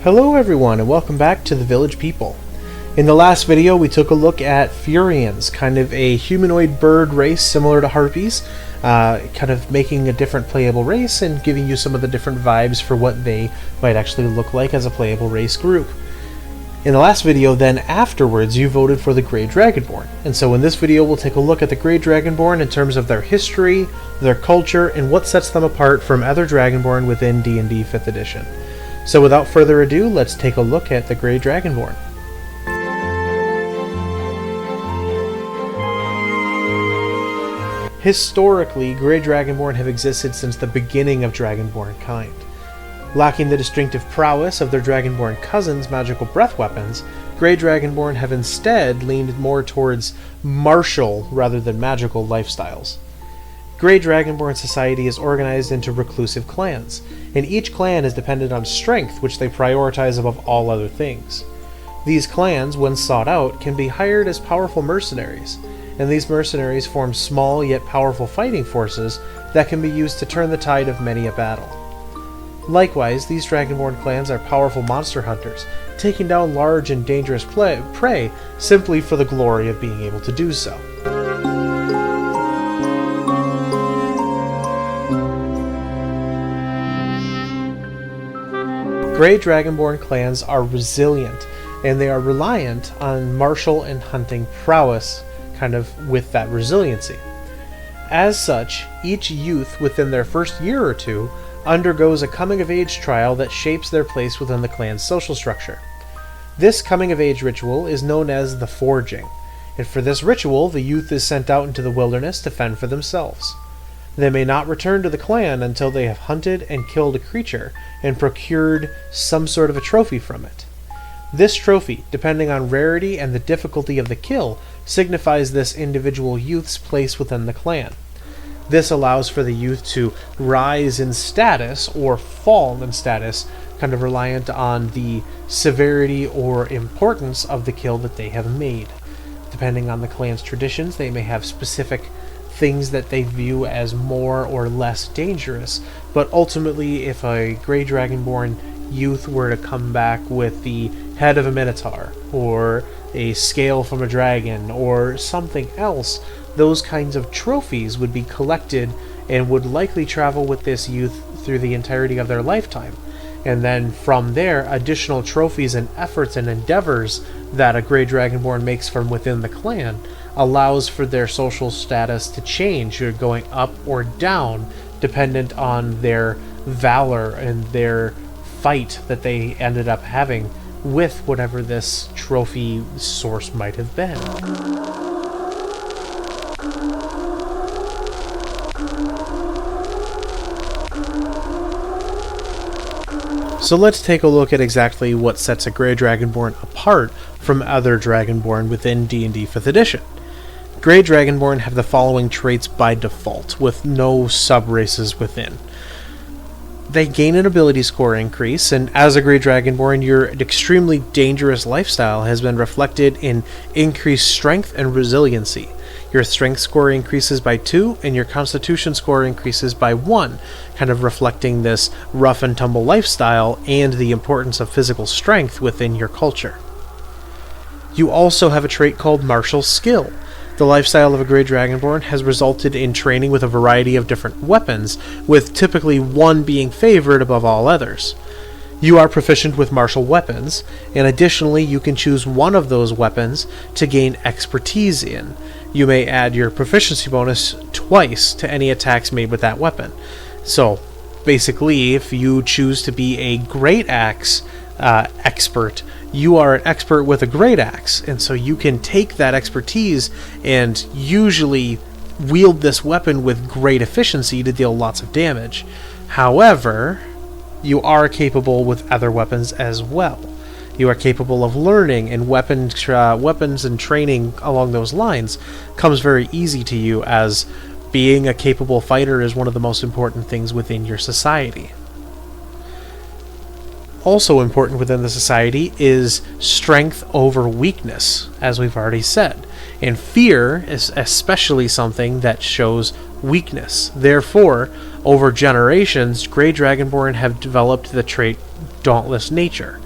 Hello everyone and welcome back to the Village People. In the last video we took a look at Furians, kind of a humanoid bird race similar to harpies, kind of making a different playable race and giving you some of the different vibes for what they might actually look like as a playable race group. In the last video then afterwards you voted for the Grey Dragonborn, and so in this video we'll take a look at the Grey Dragonborn in terms of their history, their culture, and what sets them apart from other Dragonborn within D&D 5th edition. So without further ado, let's take a look at the Grey Dragonborn. Historically, Grey Dragonborn have existed since the beginning of Dragonborn kind. Lacking the distinctive prowess of their Dragonborn cousins' magical breath weapons, Grey Dragonborn have instead leaned more towards martial rather than magical lifestyles. Grey Dragonborn society is organized into reclusive clans, and each clan is dependent on strength, which they prioritize above all other things. These clans, when sought out, can be hired as powerful mercenaries, and these mercenaries form small yet powerful fighting forces that can be used to turn the tide of many a battle. Likewise, these Dragonborn clans are powerful monster hunters, taking down large and dangerous prey simply for the glory of being able to do so. Grey Dragonborn clans are resilient, and they are reliant on martial and hunting prowess, kind of with that resiliency. As such, each youth within their first year or two undergoes a coming-of-age trial that shapes their place within the clan's social structure. This coming-of-age ritual is known as the Forging, and for this ritual the youth is sent out into the wilderness to fend for themselves. They may not return to the clan until they have hunted and killed a creature and procured some sort of a trophy from it. This trophy, depending on rarity and the difficulty of the kill, signifies this individual youth's place within the clan. This allows for the youth to rise in status or fall in status, kind of reliant on the severity or importance of the kill that they have made. Depending on the clan's traditions, they may have specific things that they view as more or less dangerous, but ultimately if a Grey Dragonborn youth were to come back with the head of a minotaur or a scale from a dragon or something else, those kinds of trophies would be collected and would likely travel with this youth through the entirety of their lifetime. And then from there, additional trophies and efforts and endeavors that a Grey Dragonborn makes from within the clan allows for their social status to change, either going up or down, dependent on their valor and their fight that they ended up having with whatever this trophy source might have been. So let's take a look at exactly what sets a Grey Dragonborn apart from other Dragonborn within D&D 5th edition. Grey Dragonborn have the following traits by default, with no sub-races within. They gain an ability score increase, and as a Grey Dragonborn, your extremely dangerous lifestyle has been reflected in increased strength and resiliency. Your strength score increases by 2, and your constitution score increases by 1, kind of reflecting this rough and tumble lifestyle and the importance of physical strength within your culture. You also have a trait called martial skill. The lifestyle of a Grey Dragonborn has resulted in training with a variety of different weapons, with typically one being favored above all others. You are proficient with martial weapons, and additionally you can choose one of those weapons to gain expertise in. You may add your proficiency bonus twice to any attacks made with that weapon. So, basically, if you choose to be a great axe expert, you are an expert with a great axe, and so you can take that expertise and usually wield this weapon with great efficiency to deal lots of damage. However, you are capable with other weapons as well. You are capable of learning, and weapons and training along those lines comes very easy to you, as being a capable fighter is one of the most important things within your society. Also important within the society is strength over weakness, as we've already said. And fear is especially something that shows weakness. Therefore, over generations, Grey Dragonborn have developed the trait Dauntless Nature.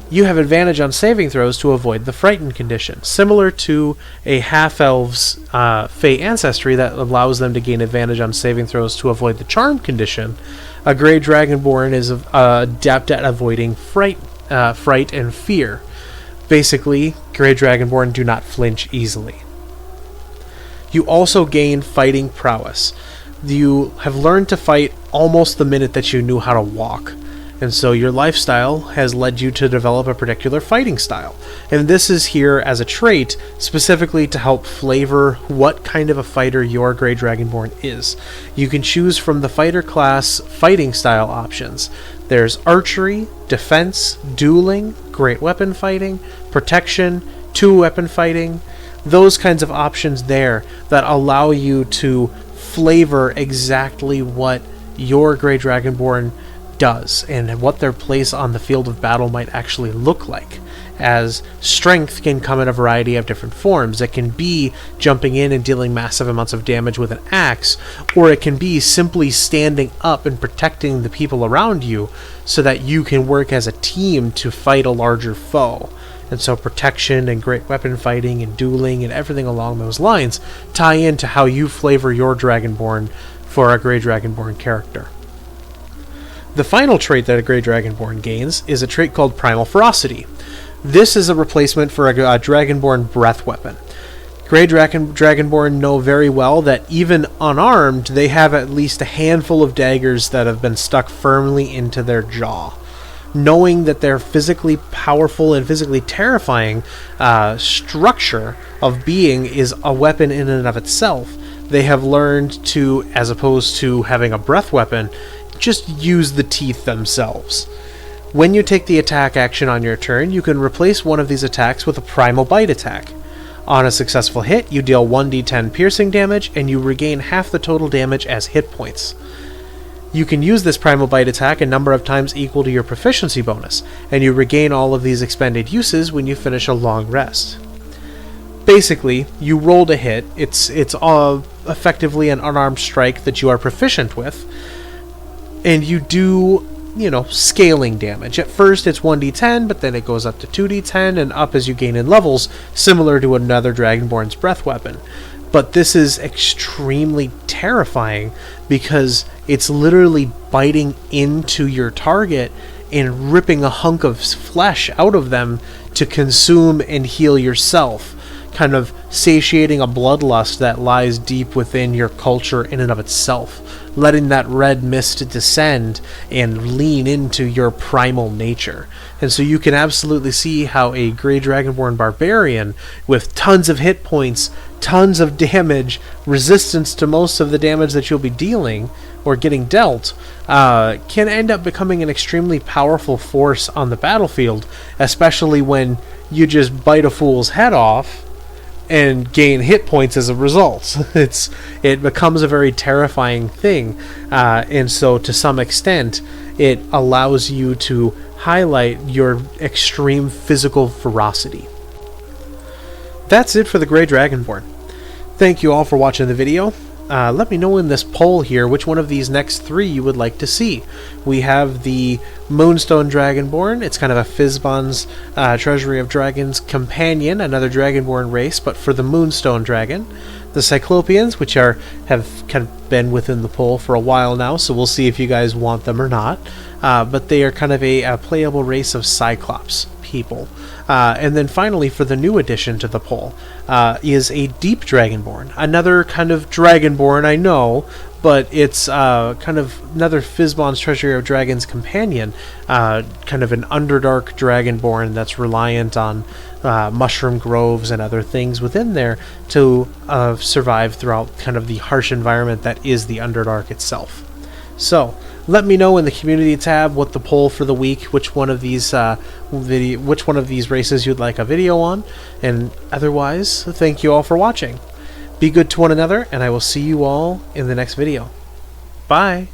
you have advantage on saving throws to avoid the frightened condition, similar to a half-elf's Fey ancestry that allows them to gain advantage on saving throws to avoid the charm condition. A Grey Dragonborn is adept at avoiding fright and fear. Basically, Grey Dragonborn do not flinch easily. You also gain fighting prowess. You have learned to fight almost the minute that you knew how to walk. And so your lifestyle has led you to develop a particular fighting style. And this is here as a trait specifically to help flavor what kind of a fighter your Grey Dragonborn is. You can choose from the fighter class fighting style options. There's archery, defense, dueling, great weapon fighting, protection, two-weapon fighting, those kinds of options there that allow you to flavor exactly what your Grey Dragonborn does and what their place on the field of battle might actually look like, as strength can come in a variety of different forms. It can be jumping in and dealing massive amounts of damage with an axe, or it can be simply standing up and protecting the people around you so that you can work as a team to fight a larger foe. And so protection and great weapon fighting and dueling and everything along those lines tie into how you flavor your Dragonborn for a Grey Dragonborn character. The final trait that a Grey Dragonborn gains is a trait called Primal Ferocity. This is a replacement for a Dragonborn breath weapon. Grey Dragonborn know very well that even unarmed, they have at least a handful of daggers that have been stuck firmly into their jaw. Knowing that their physically powerful and physically terrifying structure of being is a weapon in and of itself, they have learned to, as opposed to having a breath weapon, just use the teeth themselves. When you take the attack action on your turn, you can replace one of these attacks with a Primal Bite attack. On a successful hit, you deal 1d10 piercing damage, and you regain half the total damage as hit points. You can use this Primal Bite attack a number of times equal to your proficiency bonus, and you regain all of these expended uses when you finish a long rest. Basically, you rolled a hit. It's effectively an unarmed strike that you are proficient with, and you do, scaling damage. At first it's 1d10, but then it goes up to 2d10 and up as you gain in levels, similar to another Dragonborn's breath weapon. But this is extremely terrifying because it's literally biting into your target and ripping a hunk of flesh out of them to consume and heal yourself, kind of satiating a bloodlust that lies deep within your culture in and of itself, letting that red mist descend and lean into your primal nature. And so you can absolutely see how a Grey Dragonborn Barbarian with tons of hit points, tons of damage, resistance to most of the damage that you'll be dealing or getting dealt, can end up becoming an extremely powerful force on the battlefield, especially when you just bite a fool's head off and gain hit points as a result. It becomes a very terrifying thing, and so to some extent it allows you to highlight your extreme physical ferocity. That's it for the Grey Dragonborn. Thank you all for watching the video. Let me know in this poll here which one of these next three you would like to see. We have the Moonstone Dragonborn. It's kind of a Fizban's Treasury of Dragons companion, another Dragonborn race, but for the Moonstone Dragon. The Cyclopeans, which have kind of been within the poll for a while now, so we'll see if you guys want them or not. But they are kind of a playable race of Cyclops people. And then finally, for the new addition to the poll, is a Deep Dragonborn. Another kind of Dragonborn, I know, but it's kind of another Fizban's Treasury of Dragons companion, kind of an Underdark Dragonborn that's reliant on mushroom groves and other things within there to survive throughout kind of the harsh environment that is the Underdark itself. So, let me know in the community tab what the poll for the week, which one of these races you'd like a video on, and otherwise, thank you all for watching. Be good to one another, and I will see you all in the next video. Bye!